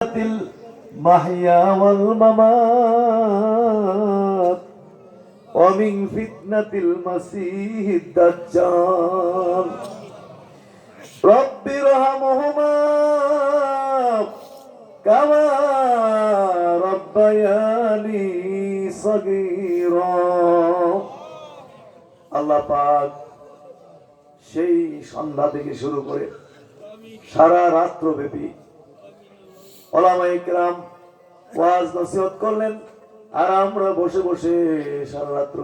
المحيا والممات ومن فتنة المسيح الدجال رب ارحمهما كما ربياني صغيرا আল্লাহ পাক সেই সন্ধ্যা থেকে শুরু করে সারা রাত্র ব্যাপী ওলামায়ে কেরাম ওয়াজ নসিহত করলেন, আর আমরা বসে বসে সারা রাত্র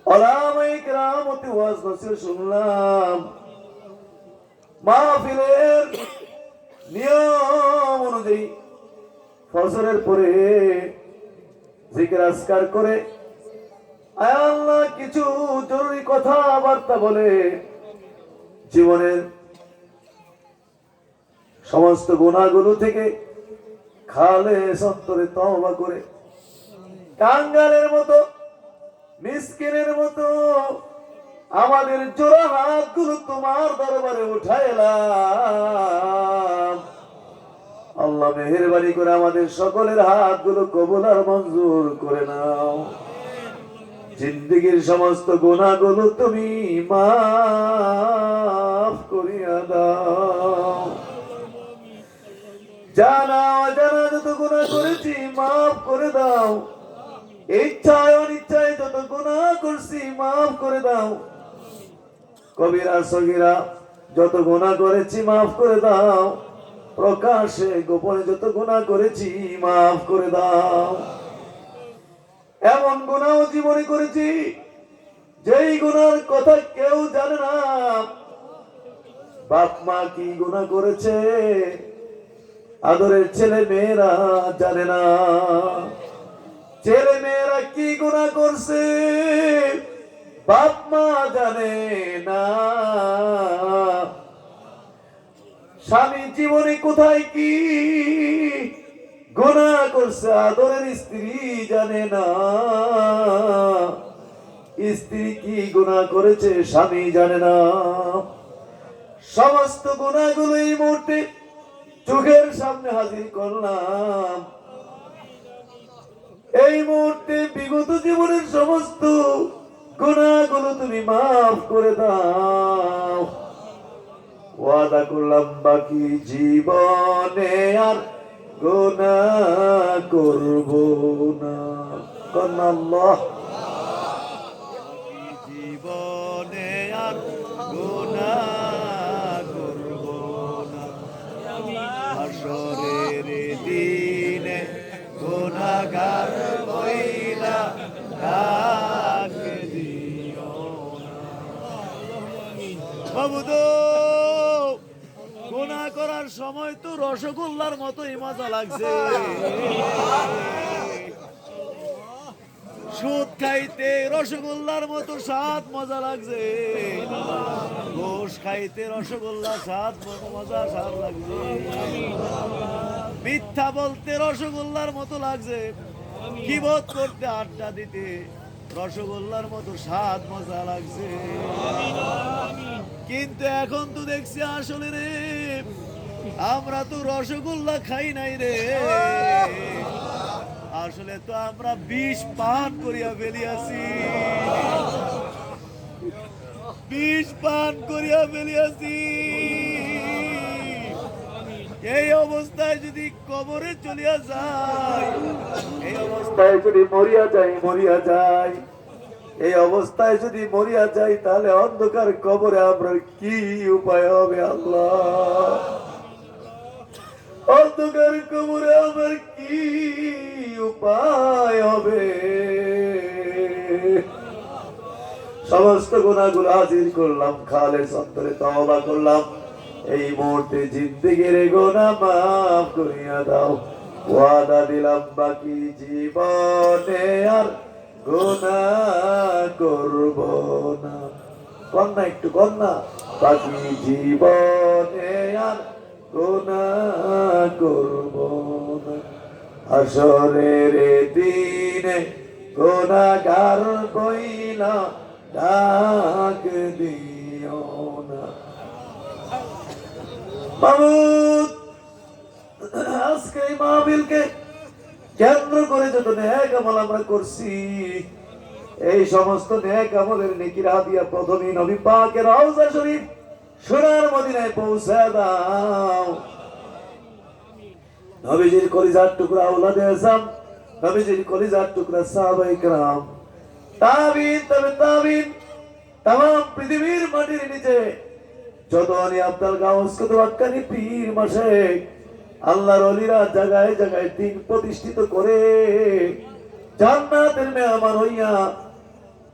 ওলামায়ে কেরাম হতে ওয়াজ নসিহত শুনলাম। মাহফিলের নিয়ম অনুযায়ী ফজরের পরে জিকির আজকার করে আল্লাহ কিছু জরুরি কথাবার্তা বলে জীবনের সমস্ত গুনাহগুলো থেকে খালেস অন্তরে তওবা করে কাঙ্গালের মতো মিসকিনের মতো আমাদের জোড়া হাতগুলো তোমার দরবারে উঠাইলাম। আল্লাহ মেহেরবানি করে আমাদের সকলের হাতগুলো কবুল আর মঞ্জুর করে নাও। জিন্দেগীর সমস্ত গুনাহগুলো তুমি মাফ করিয়া দাও। জানা অজানা যত গুনাহ করেছি মাফ করে দাও। ইচ্ছায় অনিচ্ছায় যত গুনাহ করছি মাফ করে দাও। কবিরা সগীরা যত গুনাহ করেছি মাফ করে দাও। প্রকাশে গোপনে যত গুনাহ করেছি মাফ করে দাও। এমন গুনাহ জীবনে করেছি যেই গুনার কথা কেউ জানে না। বাপ মা কি গুনাহ করেছে আদরের ছেলে মেয়েরা জানে না। ছেলে মেয়েরা কি গুনাহ করছে বাপ মা জানে না। স্বামী জীবনে কোথায় কি গুনাহ করছে আদরের স্ত্রী জানে না। স্ত্রী কি গুনাহ করেছে স্বামী জানে না। সমস্ত গুনাহগুলো এই মুহূর্তে চোখের সামনে হাজির করলাম। এই মুহূর্তে বিগত জীবনের সমস্ত গুনাহগুলো তুমি মাফ করে দাও। ওয়াদা করলাম বাকি জীবনে আর গুনাহ করব না। কন্যা আল্লাহ জীবনে আর গুনাহ করব না। হাসরের দিনে গুনাহগার হইলা ডাক দিও না। বাবুদো গুনাহ করার সময় তো রসগোল্লার মতোই মজা লাগছে। সুদ খাইতে রসগোল্লার মতো স্বাদ মজা লাগছে। ঘোষ খাইতে রসগোল্লা স্বাদ মজা স্বাদ লাগছে। মিথ্যা বলতে রসগোল্লার মতো লাগছে। গীবত করতে আড্ডা দিতে রসগোল্লার মতো স্বাদ মজা লাগছে। কিন্তু এখন তো দেখছি আসলে রে আমরা তো রসগোল্লা খাই নাই রে। আসলে তো আমরা বিষ পান করিয়া ফেলিয়াছি। বিষ পান করিয়া ফেলিয়াছি। এই অবস্থায় যদি কবরে চলিয়া যায়, এই অবস্থায় যদি মরিয়া যায়, এই অবস্থায় যদি মরিয়া যাই তাহলে অন্ধকার কবরে আমরা কি উপায় হবে আল্লাহ? অন্ধকার কবরে আমার কি উপায় হবে? সমস্ত গুনাহগুলো হাজির করলাম, খালেস অন্তরে তওবা করলাম। এই মুহূর্তে জিন্দেগির গুনাহ মাফ করিয়া দাও। ওয়াদা দিলাম বাকি জীবনে আর গুনাহ করব না। কন্যা একটু কন্যা বাকি জীবনে আর গুনাহ করব না। হাসরের দিনে গুনাহগার কইলা ডাক দিও না। মাবুদ আজকে এই মাহফিলকে কেন্দ্র করে যত নেক আমল আমরা করছি, এই সমস্ত নেক আমলের নেকির হাদিয়া প্রথমেই নবী পাকের রওজা শরীফ সোনার মদিনায় পৌঁছে দাও। নবীজির কলিজার টুকরা আওলাদে আজম, নবীজির কলিজার টুকরা সাহাবায়ে কেরাম, তাবিঈন, তবে তাবিঈন, तमाम পৃথিবীর মাটির নিচে যত আলী আব্দুল গাউস কুতুব হাক্কানি পীর মাশায়েখ আল্লাহর ওলিরা জায়গায় জায়গায় দিন প্রতিষ্ঠিত করে জান্নাতের মেহমান হইয়া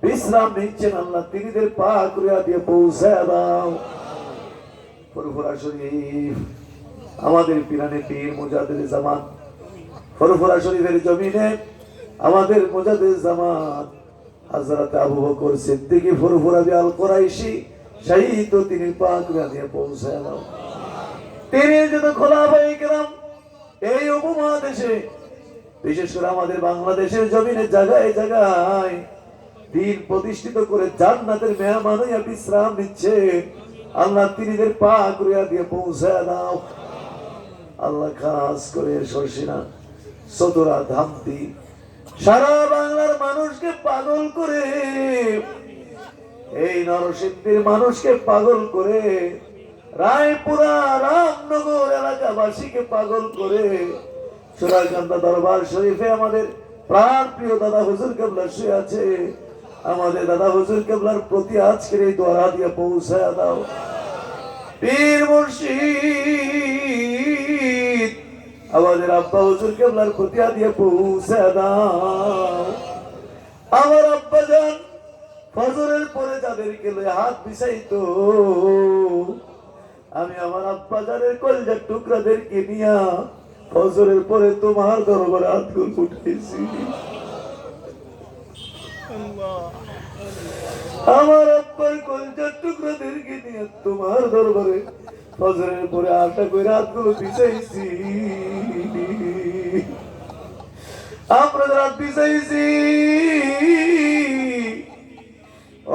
বিশ্রাম নিচ্ছেন, আল্লাহ তিনিদের পাক রুয়া দিয়ে পৌঁছে দাও। ফুরফুরা শরীফ আমাদের পিরানে পীর মুজাদ্দিদ জামান, ফুরফুরা শরীফের জমিনে আমাদের মুজাদ্দিদ জামান হযরত আবু বকর সিদ্দিক ফুরফুরা আল কুরাইশি শহীদ, তিনি পাক রুয়া দিয়ে পৌঁছে দাও। তিনি যত খোলাফায়ে কেরাম এই উপমহাদেশে, বিশেষ করে আমাদের বাংলাদেশের জমিনে জায়গায় জায়গায় দিন প্রতিষ্ঠিত করে জান্নাতের মেহমান হইয়া বিশ্রাম নিচ্ছে, আল্লাহ তিনিদের পাক রুয়া দিয়ে পৌঁছে দাও। আল্লাহ খাস করে শর্ষিনা, চতুরা, ধামতি সারা বাংলার মানুষকে পাগল করে, এই নরসিংদীর মানুষকে পাগল করে, রায়পুরা রামনগর এলাকাবাসীকে পাগল করে, সোনারকান্দা দরবার শরীফে আমাদের প্রাণ প্রিয় দাদা হুজুর কেবলা শুয়ে আছে, আমাদের দাদা হুজুর কেবলার প্রতি আজকের এই দোয়া দিয়ে পৌঁছে দাও। পীর মুর্শিদ আমাদের আব্বা হুজুর কেবলার প্রতি দিয়ে পৌঁছে দাও। আমার আব্বা জান ফজরের পরে যাদেরকে লয়ে হাত বিছাইতো, আমি আমার আব্বা জানের কলজার টুকরাদেরকে নিয়া ফজরের পরে তোমার দরবারে হাতগুলো উঠাইছি। আমার আব্বার কলজার টুকরাদেরকে নিয়ে তোমার দরবারে ফজরের পরে আশা করে হাতগুলো বিছাইছি। আমরা রাত বিছাইছি,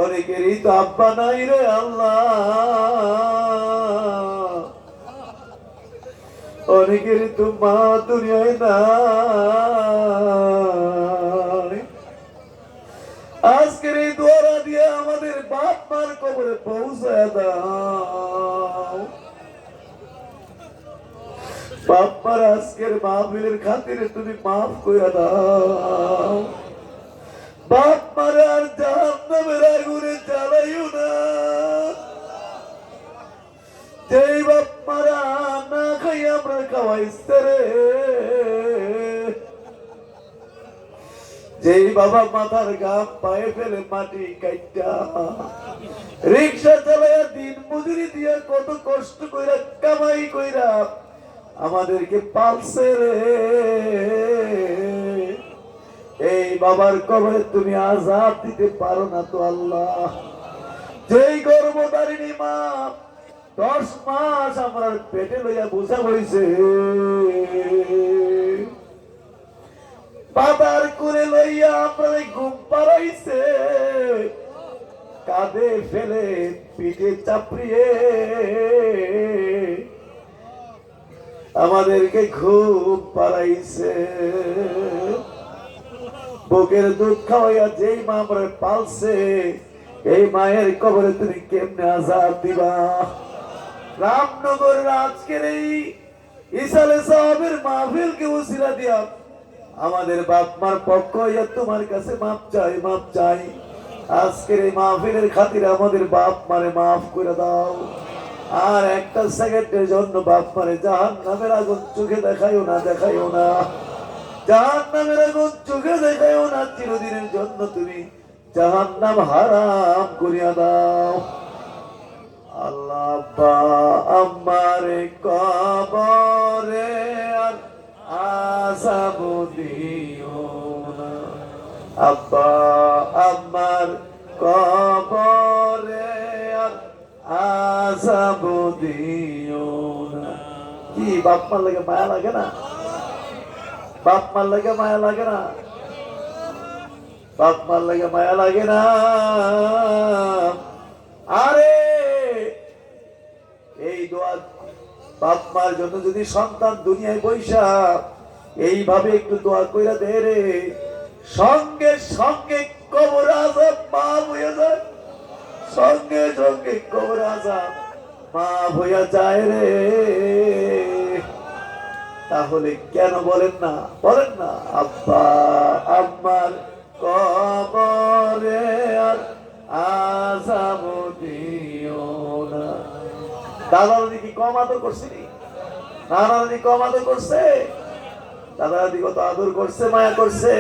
অনেকেরই তো আব্বা নাই রে আল্লাহ, অনেকেরই তো মা দুনিয়ায় নাই। আজকের এই দোয়া দিয়ে আমাদের বাপ মার কবরে পৌঁছে দাও। বাপ মার আজকের মাহফিলের খাতিরে তুমি মাফ করে দাও। বাপ মার আর জাহান্নামের আগুনে জ্বালাইও না। যেই বাপ মারা না খাই আমরা খাওয়াইছে রে, যেই বাবা মাথার গাম পায়ে ফেলে মাটি কাইটা রিক্সা চালাইয়া দিন মজুরি দিয়া কত কষ্ট কইরা কামাই কইরা আমাদেরকে পালছে রে, এই বাবার কবরে তুমি আযাব দিতে পারো না তো আল্লাহ। যেই গর্ভধারিণী মা 10 মাস আমরা পেটে লইয়া বোঝা হইছে, পাতার করে লইয়া আমরা ঘুম পাড়াইছে, কাঁধে ফেলে পিঠে চাপড়িয়ে আমাদেরকে ঘুম পাড়াইছে। বুকের দুধ খাওয়াইয়া যেই মা আমরা পালছে, এই মায়ের কবরে তুমি কেমনে আযাব দিবা। রামনগরের আজকের এই ইসালে সাহাবের মাহফিলকে উসিলা দিয়া আমাদের বাপ মার পক্ষ হইয়া তোমার কাছে মাপ চাই, মাপ চাই। আজকের এই মাহফিলের খাতিরে আমাদের বাপ মারে মাফ করে দাও। আর একটা সেকেন্ডের জন্য বাপ মারে জাহান্নামের আগুন চোখে দেখাইও না, দেখাইও না। জাহান্নামের আগুন চোখে দেখাইও না। চিরদিনের জন্য তুমি জাহান্নাম হারাম করিয়া দাও। আল্লাহ আব্বা আমারে কবরে আর আযাব দিও না। আব্বা আমার কবরে আর আযাব দিও না। কি বাপ মার লাগে মায়া লাগে না? বাপ মার লাগে মায়া লাগে না? বাপ মার লাগে মায়া লাগে না? আরে এই দোয়া বাপ মার জন্য যদি সন্তান দুনিয়ায় বৈশা এইভাবে একটু দোয়া কইরা দে রে, সঙ্গে সঙ্গে কবর আযাব মাফ হয়ে যায়, সঙ্গে সঙ্গে কবর আযাব মাফ হয়ে যায় রে। তাহলে কেন বলেন না, বলেন না, আব্বা আম্মার কবরে আর আযাব দিও না। দাদা দাদি কি কম আদর করছিনি? নানা দাদি কম আদর করছে? দাদা দাদি কত আদর করছে, মায়া করছে।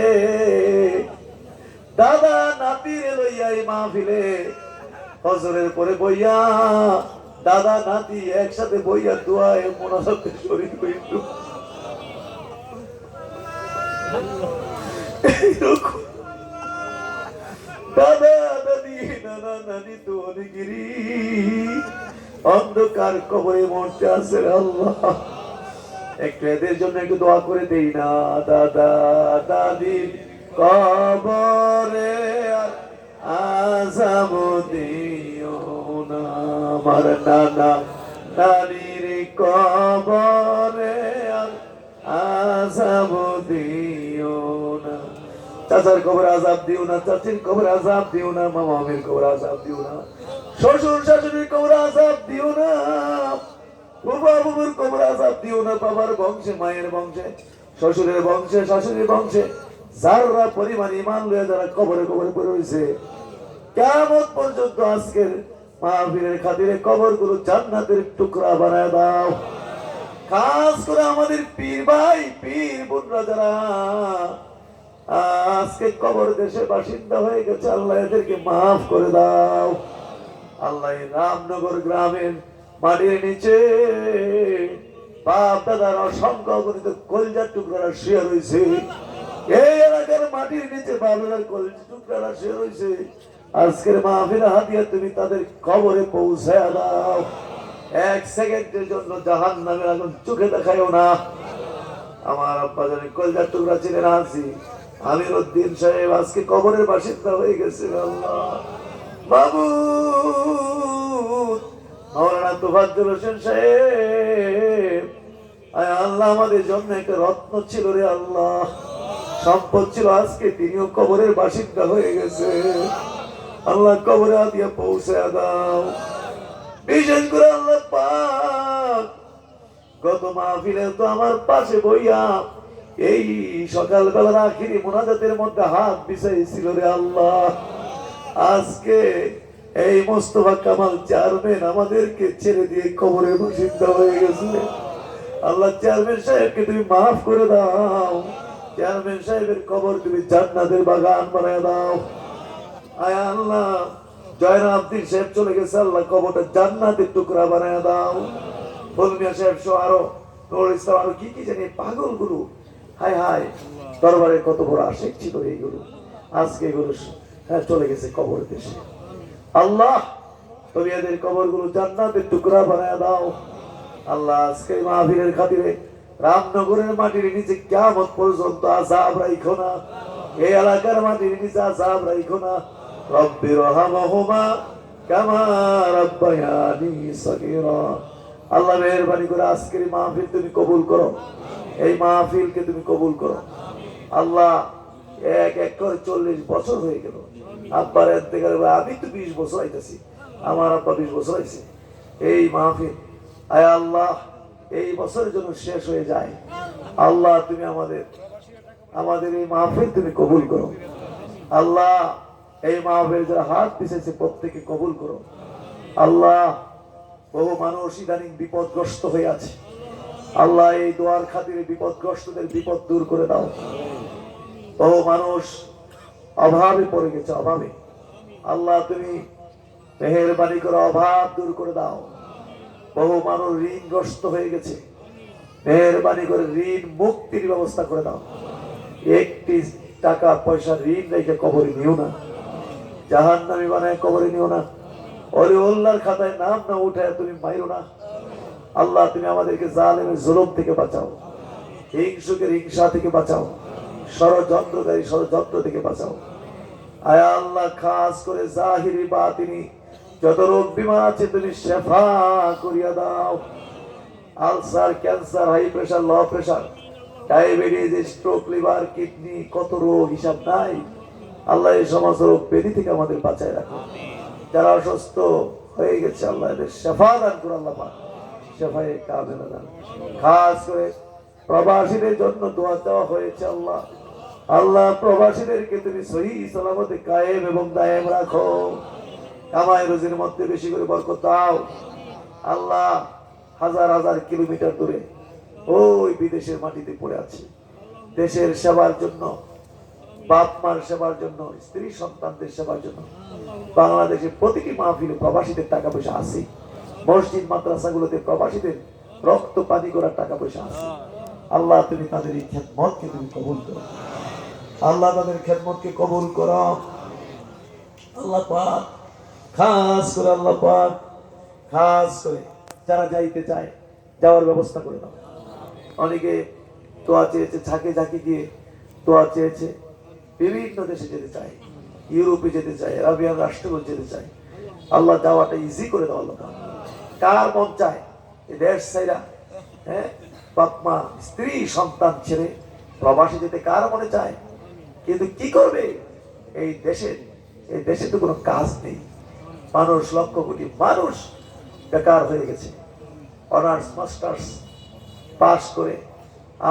দাদা নাতির লইয়া এই মাহফিলে ফজরের পরে বইয়া দাদা নাতি একসাথে বইয়া দোয়ায় মোনাজাতে শরীক হইত। দাদা দাদি নানা নানি তো অনেকেরই অন্ধকার কবরে মরতে আছে। আল্লাহ একটু এদের জন্য একটু দোয়া করে দেই না। দাদা দাদির কবরে আযাব দিও না, আমার নানা নানির কবরে আযাব দিও না, চাচার কবরে আযাব দিও না, চাচির কবরে আযাব দিও না, মামা মামির কবরে আযাব দিও না, শ্বশুর শাশুড়ির কবরে আযাব দিও না, বাবা বাবুর কবরে আযাব দিও না, বাবার বংশে মায়ের বংশে শ্বশুরের বংশে শাশুড়ির বংশে যারা পরিমাণ ঈমান লয়ে যারা কবরে কবরে পড়ে রইছে, কিয়ামত পর্যন্ত আজকের মাহফিলের খাতিরে কবরগুলো জান্নাতের টুকরা বানায় দাও। খাস করে আমাদের পীর ভাই পীর বোনরা যারা আজকে কবর দেশে বাসিন্দা হয়ে গেছে, আল্লাহ এদেরকে মাফ করে দাও। আল্লাহ রামনগর গ্রামের মাটির নিচে বাপ দাদার অসংখ্য অগণিত কলজার টুকরা শুয়ে রয়েছে, এই এলাকার মাটির নিচে বাপ দাদার কলজার টুকরা শুয়ে রয়েছে। আজকের মাহফিল হাতিয়া তুমি তাদের কবরে পৌঁছায়া দাও। এক সেকেন্ডের জন্য জাহান্নামের আগুন চোখে দেখায়ও না। আমার আব্বা জানি কলজার টুকরা ছিলেন আছি আমির উদ্দিন সাহেব আজকে কবরের বাসিন্দা হয়ে গেছে। আল্লাহ বাবু মাওলানা তোফাজ্জল হোসেন সাহেব, আল্লাহ আমাদের জন্য একটা রত্ন ছিল রে আল্লাহ, সম্পদ ছিল, আজকে তিনিও কবরের বাসিন্দা হয়ে গেছে। আল্লাহ কবরে হাতিয়া পৌঁছে দাও। বিশেষ করে আল্লাহ পাক গত মাহফিলে তো আমার পাশে বইয়া এই সকালবেলার আখিরি মোনাজাতের মধ্যে হাত বিছাইছিল রে আল্লাহ। আজকে এই মোস্তফা কামাল চেয়ারম্যান আমাদেরকে ছেড়ে দিয়ে কবরে বাসিন্দা হয়ে গেছে। আল্লাহ চেয়ারম্যান সাহেবকে তুমি মাফ করে দাও, চেয়ারম্যান সাহেবের কবর তুমি জান্নাতের বাগান বানায় দাও। আয় আল্লাহ জয়নাবদ্দিন সাহেব চলে গেছে, আল্লাহ কবরটা জান্নাতের টুকরা বানায় দাও। ফজলিয়া সাহেব সহ আরো নুরুল ইসলাম আরো কি কি জানি পাগল গুরু, হায় হায় দরবারে কত বড় আশিক ছিল এইগুলো, আজকে এগুলো চলে গেছে কবর দেশে। আল্লাহ তুমি এদের কবর গুলো জান্নাতের টুকরা বানায় দাও। আল্লাহ আজকে মাহফিলের খাতিরে রামনগরের মাটির নিচে কিয়ামত পর্যন্ত আযাব রাইখো না, এই এলাকার মাটির নিচে আযাব রাইখো না। রব্বির রহমহুমা কামা রাব্বায়ানি সগীরা। আল্লাহ মেহেরবানি করে আজকের মাহফিল তুমি কবুল করো, এই মাহফিলকে তুমি কবুল করো। আল্লাহ এক এক করে 40 বছর হয়ে গেল আব্বার ইন্তেকাল, আমি তো 20 বছর আইতেছি, আমার আব্বা 20 বছর আইছে। এই মাহফিল আয় আল্লাহ এই বছরের জন্য শেষ হয়ে যায়। আল্লাহ তুমি আমাদের এই মাহফিল তুমি কবুল করো। আল্লাহ এই মাহফিল যারা হাত পিছাইছে প্রত্যেকে কবুল করো। আল্লাহ বহু মানুষ ইদানিং বিপদগ্রস্ত হয়ে আছে, আল্লাহ এই দোয়ার খাতিরে বিপদগ্রস্তদের বিপদ দূর করে দাও। বহু মানুষ অভাবে পড়ে গেছে, অভাবে, আল্লাহ তুমি মেহেরবানি করে অভাব দূর করে দাও। বহু মানুষ ঋণগ্রস্ত হয়ে গেছে, মেহেরবানি করে ঋণ মুক্তির ব্যবস্থা করে দাও। একটি টাকা পয়সা ঋণ রেখে কবরে নিও না, জাহান্নামী বানায় কবরে নিও না, অলিউল্লাহর খাতায় নাম না উঠায় তুমি মাইরো না। আল্লাহ তুমি আমাদেরকে জালেমের জুলুম থেকে বাঁচাও, হিংসুকের হিংসা থেকে বাঁচাও, ষড়যন্ত্রকারী ষড়যন্ত্র থেকে বাঁচাও। আয় আল্লাহ খাস করে জাহিরি বাতিনি যত রোগ বিমার আছে তুমি শেফা করিয়া দাও। Ulcer, cancer, high pressure, low pressure, diabetes, stroke, liver, kidney, কত রোগ হিসাব নাই। আল্লাহ এই সমস্ত রোগ ব্যাধি থেকে আমাদের বাঁচায় রাখো। যারা অসুস্থ হয়ে গেছে আল্লাহ এদের শেফা দান করো আল্লাহ পাক, শেফায়ে কামিলা দান। খাস করে প্রবাসীদের জন্য দোয়া দেওয়া হয়েছে আল্লাহ। আল্লাহ প্রবাসীদেরকে তুমি সহি সালামতে কায়েম এবং দায়েম রাখো। কামাই রুজির মধ্যে বেশি করে বরকত দাও আল্লাহ। হাজার হাজার কিলোমিটার দূরে ওই বিদেশের মাটিতে পড়ে আছে দেশের সেবার জন্য, বাপ মার সেবার জন্য, স্ত্রী সন্তানদের সেবার জন্য। বাংলাদেশে প্রতিটি মাহফিলে প্রবাসীদের টাকা পয়সা আছে, মসজিদ মাদ্রাসাগুলোতে প্রবাসীদের রক্ত পানি করার টাকা পয়সা আছে। আল্লাহ তুমি তাদের এই খেদমতকে তুমি কবুল করো আল্লাহ, তাদের খেদমতকে কবুল করো আল্লাহ পাক। খাস করে আল্লাহ পাক, খাস করে যারা যাইতে চায় যাওয়ার ব্যবস্থা করে দাও। অনেকে দোয়া চেয়েছে, ঝাঁকে ঝাঁকে গিয়ে দোয়া চেয়েছে, বিভিন্ন দেশে যেতে চায়, ইউরোপে যেতে চায়, আরবিয়ান রাষ্ট্রগুলো যেতে চায়। আল্লাহ যাওয়াটা ইজি করে দাও আল্লাহ। কার মন চায় এই দেশ ছাইরা, বাপ মা স্ত্রী সন্তান ছেড়ে প্রবাসী যেতে কার মনে চায়? কিন্তু কি করবে এই দেশে তো কোনো কাজ নেই। মানুষ, লক্ষ কোটি মানুষ বেকার হয়ে গেছে। অনার্স মাস্টার্স পাস করে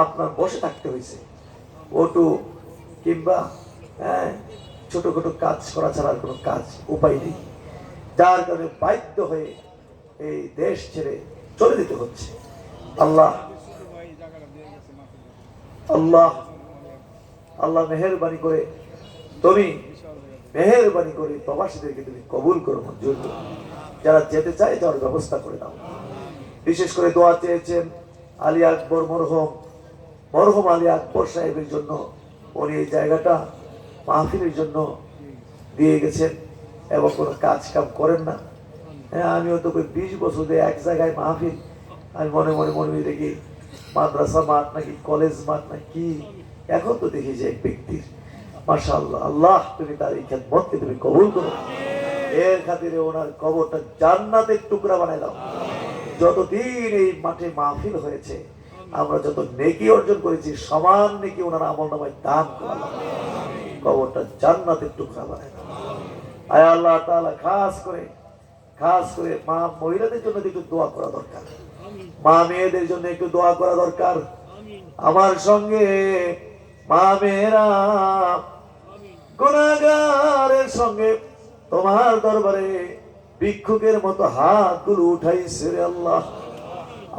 আপনার বসে থাকতে হয়েছে, ওটু কিংবা ছোটখাটো কাজ করা ছাড়া কোনো কাজ উপায় নেই, যার কারণে বাধ্য হয়ে এই দেশ ছেড়ে চলে যেতে হচ্ছে। আল্লাহ আল্লাহ আল্লাহ মেহেরবানি করে তুমি প্রবাসীদেরকে তুমি কবুল করো, মঞ্জুর করো। যারা যেতে চায় যাওয়ার ব্যবস্থা করে দাও। বিশেষ করে দোয়া চেয়েছেন আলী আকবর মরহুম আলী আকবর সাহেবের জন্য। উনি এই জায়গাটা মাহফিলের জন্য দিয়ে গেছেন এবং কোনো কাজ কাম করেন না। আমিও তো 20 বছর ধরে এক জায়গায় মাহফিল, আমি মনে মনে দেখি মাদ্রাসা মাঠ নাকি কলেজ মাঠ নাকি, এখন তো দেখি যে এক ব্যক্তির মাশাআল্লাহ। আল্লাহ তুমি তার এই খেদমতকে তুমি কবুল করো। এর খাতিরে ওনার কবরটা জান্নাতের টুকরা বানায় দাও। যতদিন এই মাঠে মাহফিল হয়েছে আমরা যত নেকি অর্জন করেছি সমান নেকি ওনার আমলনামায় দান করা, কবরটা জান্নাতের টুকরা বানায় দাও। আয় আল্লাহ তাআলা, খাস করে মা মহিলাদের জন্য একটু দোয়া করা দরকার, মা মেয়েদের জন্য একটু দোয়া করা দরকার। আমার সঙ্গে মা মেয়েরা গুনাহগারের সঙ্গে তোমার দরবারে ভিক্ষুকের মতো হাতগুলো উঠাইছে রে আল্লাহ।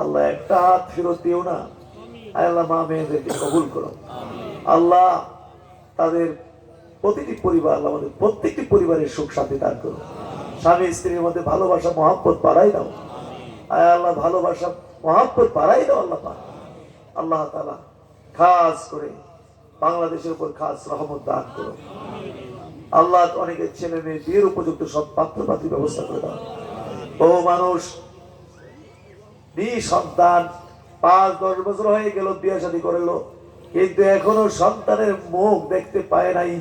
আল্লাহ একটা হাত ফেরত দিও না। আল্লাহ মা মেয়েদেরকে কবুল করো আল্লাহ। তাদের প্রতিটি পরিবার, আমাদের প্রত্যেকটি পরিবারের সুখ শান্তি দান করো। স্বামী স্ত্রীর মধ্যে ভালোবাসা মহব্বত বাড়াই দাও। আল্লাহ ভালোবাসা মহব্বত বাড়াই দাও আল্লাহ পাক। আল্লাহ তাআলা খাস করে বাংলাদেশের উপর খাস রহমত দান করো আল্লাহ। অনেকের ছেলে মেয়ে বিয়ের উপযুক্ত সব পাত্রপাত্রীর ব্যবস্থা করে দাও। বহু মানুষ সন্তান 5-10 বছর হয়ে গেল, বিয়ে শাদী করলো, কিন্তু এখনো সন্তানের মুখ দেখতে পায় নাই।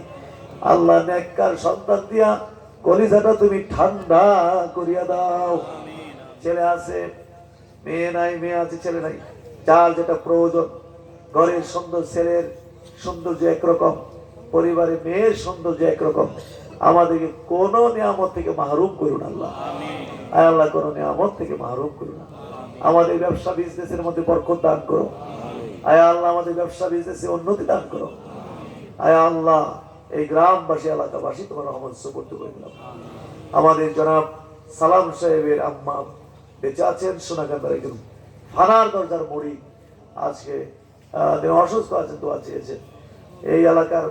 আল্লাহ নেককার সন্তান দিয়া কলিজাটা তুমি ঠান্ডা করিয়া দাও। ছেলে আছে, মেয়ে নাই, মেয়ে আছে, ছেলে নাই, যার যেটা প্রয়োজন। ঘরের সুন্দর, ছেলের সৌন্দর্য একরকম, পরিবারে মেয়ের সৌন্দর্য একরকম। আমাদেরকে কোন নিয়ামত থেকে মাহরুম করুন আল্লাহ। আয় আল্লাহ, কোন নিয়ামত থেকে মাহরুম করুন। আমাদের ব্যবসা বিজনেসের মধ্যে বরকত দান করো। আয় আল্লাহ, আমাদের ব্যবসা বিজনেসে উন্নতি দান করো। আয় আল্লাহ, এই গ্রামবাসী এলাকাবাসী তোমার রহমত সুপর্দ করে দিলাম। আমাদের জনাব সালাম সাহেবের আম্মা বেঁচে আছেন, সোনাকান্দার একজন থানার দরজার মুড়ি, আজকে অসুস্থ আছেন, দোয়া চেয়েছেন। এই এলাকার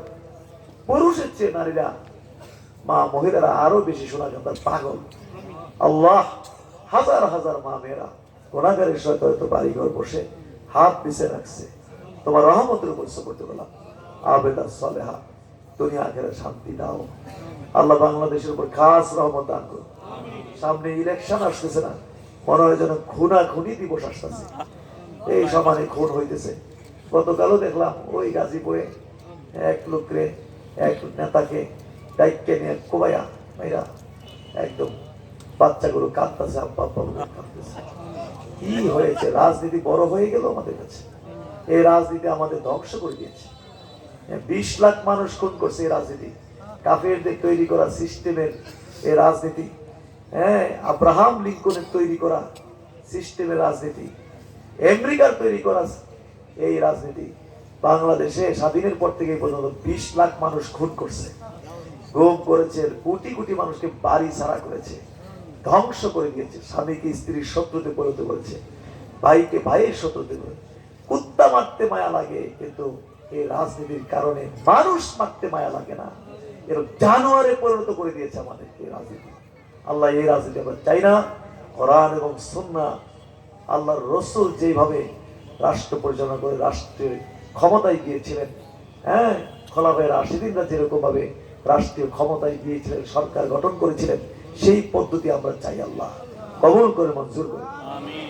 পুরুষের চেয়ে নারীরা, মা মহিলারা আরো বেশি সোনাকান্দার পাগল। আল্লাহ, হাজার হাজার মা মেয়েরা গুনাহগারের সাথে হয়তো বাড়িঘর বসে হাত পিছে রাখছে, তোমার রহমতের উপর সুপর্দ করলাম। আবেদা সালেহা, দুনিয়া আখিরাতে শান্তি দাও আল্লাহ। বাংলাদেশের উপর খাস রহমত দান করো। সামনে ইলেকশন আসতেছে না, মনে হয় যেন খুনাখুনি দিবস আসতেছে। এই সমানে খুন হইতেছে। গতকালও দেখলাম ওই গাজীপুরে এক লোকরে, এক নেতাকে দায়িত্বে নিয়ে কোবাইয়া মেয়েরা একদম বাচ্চাগুলো কাঁদতেছে, আব্বা আব্বা কাঁদতেছে। কি হয়েছে? রাজনীতি বড় হয়ে গেল আমাদের কাছে। এই রাজনীতি আমাদের ধ্বংস করে দিয়েছে। 20 লাখ মানুষ খুন করছে এই রাজনীতি, কাফেরদের তৈরি করা সিস্টেমের এই রাজনীতি। হ্যাঁ, আব্রাহাম লিঙ্কনের তৈরি করা সিস্টেমের রাজনীতি, আমেরিকার তৈরি করা এই রাজনীতি বাংলাদেশে স্বাধীনের পর থেকে পর্যন্ত 20 লাখ মানুষ খুন করছে, গুম করেছে, কোটি কোটি মানুষকে বাড়ি ছাড়া করেছে, ধ্বংস করে দিয়েছে, স্বামীকে স্ত্রীর শত্রুতে পরিণত করেছে, ভাইকে ভাইয়ের শত্রুতে করেছে। কুত্তা মারতে মায়া লাগে, কিন্তু এই রাজনীতির কারণে মানুষ মারতে মায়া লাগে না, এর জানোয়ারে পরিণত করে দিয়েছে আমাদেরকে রাজনীতি। আল্লাহ এই রাজনীতি আমরা চাই না। কোরআন এবং সুন্নাহ, আল্লাহর রাসূল যেভাবে রাষ্ট্র পরিচালনা করে রাষ্ট্রের ক্ষমতায় গিয়েছিলেন, হ্যাঁ, খোলাফায়ে রাশিদিনরা যেরকম ভাবে রাষ্ট্রীয় ক্ষমতায় গিয়েছিলেন, সরকার গঠন করেছিলেন, সেই পদ্ধতি আমরা চাই। আল্লাহ কবুল করে, মঞ্জুর করে।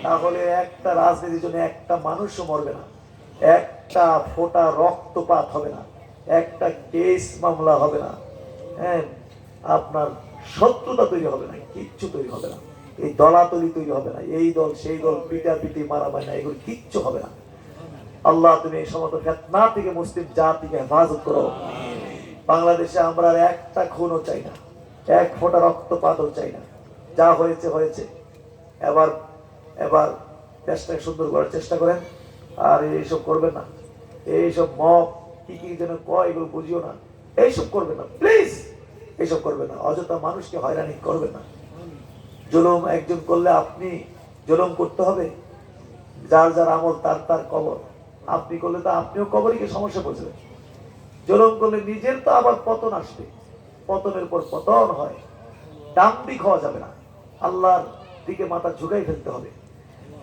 তাহলে একটা রাজনীতির জন্য একটা মানুষও মরবে না, একটা ফোঁটা রক্তপাত হবে না, একটা কেস মামলা হবে না, হ্যাঁ, আপনার শত্রুতা তৈরি হবে না, কিচ্ছু তৈরি হবে না, এই দলাতলি তৈরি হবে না, এই দল সেই দল পিটাপিটি মারামারি না, এগুলো কিচ্ছু হবে না। আল্লাহ তুমি এই সমস্ত ফিতনা থেকে মুসলিম জাতিকে হেফাজত করো। বাংলাদেশে আমরা একটা খুনও চাই না, এক ফোঁটা রক্তপাতও চাই না। যা হয়েছে হয়েছে, এবার এবার দেশটাকে সুন্দর করার চেষ্টা করেন, আর এইসব করবেন না। এইসব মব কি কি যেন কয়, এগুলো বুঝিও না, এইসব করবেন না প্লিজ, এইসব করবেন না। অযথা মানুষকে হয়রানি করবেন না। জুলুম একজন করলে আপনি জুলুম করতে হবে, যার যার আমল তার তার কবর। আপনি করলে তো আপনিও কবরে গিয়ে সমস্যা পড়ছিলেন। জুলুম করলে নিজের তো আবার পতন আসবে, পতনের পর পতন হয়। ডাম্বি খাওয়া যাবে না, আল্লাহর দিকে মাথা ঝুঁকাই ফেলতে হবে।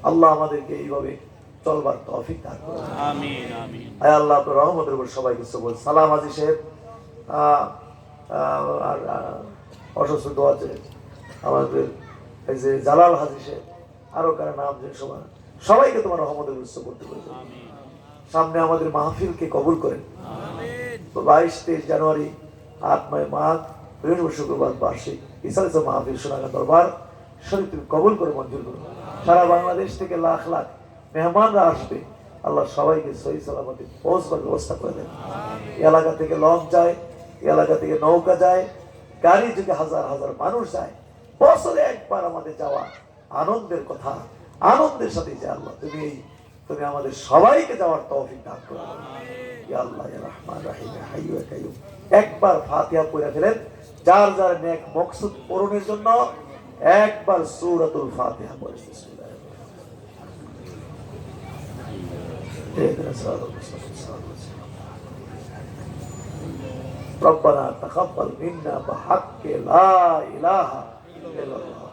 আল্লাহ আমাদেরকে এইভাবে চলবার তৌফিক দান করুন, আমিন আমিন। আয় আল্লাহ আপনার রহমতের উপর সবাইকে সবল সালাম। হাজী সাহেব আর অসুস্থ দোয়া আছে আমাদের, এই যে জালাল হাজী সাহেব, আরো কারো নাম যে সবাইকে তোমার রহমতের উৎসব করতে পারবে। সামনে আমাদের মাহফিলকে কবুল করেন। 22-23 জানুয়ারি, 8-9 মাঘ, বৃহস্পতি শুক্রবার বার্ষিক ইসলামী মাহফিল সোনাগাঁ দরবার শরীফ তুমি কবুল করে মঞ্জুর করো। সারা বাংলাদেশ থেকে লাখ লাখ মেহমানরা আসবে, আল্লাহ সবাইকে সহি সালামতে পৌঁছবার ব্যবস্থা করে দেন। এলাকা থেকে লঞ্চ যায়, এলাকা থেকে নৌকা যায়, গাড়ি থেকে হাজার হাজার মানুষ যায়। বছরে একবার আমাদের যাওয়া আনন্দের কথা, আনন্দের সাথে যে আল্লাহ তুমি আমাদের সবাইকে যাওয়ার তৌফিক দান করো। ইয়া আল্লাহ ইয়া রহমান রহিম ইয়া হাইয়্যু ইয়া কাইয়্যুম। একবার ফাতিহা পড়ে ফেলেন, যার যার নেক মকসুদ পূরণের জন্য একবার সূরাতুল ফাতিহা পড়ে ربنا تقبل منا بحق لا إله إلا الله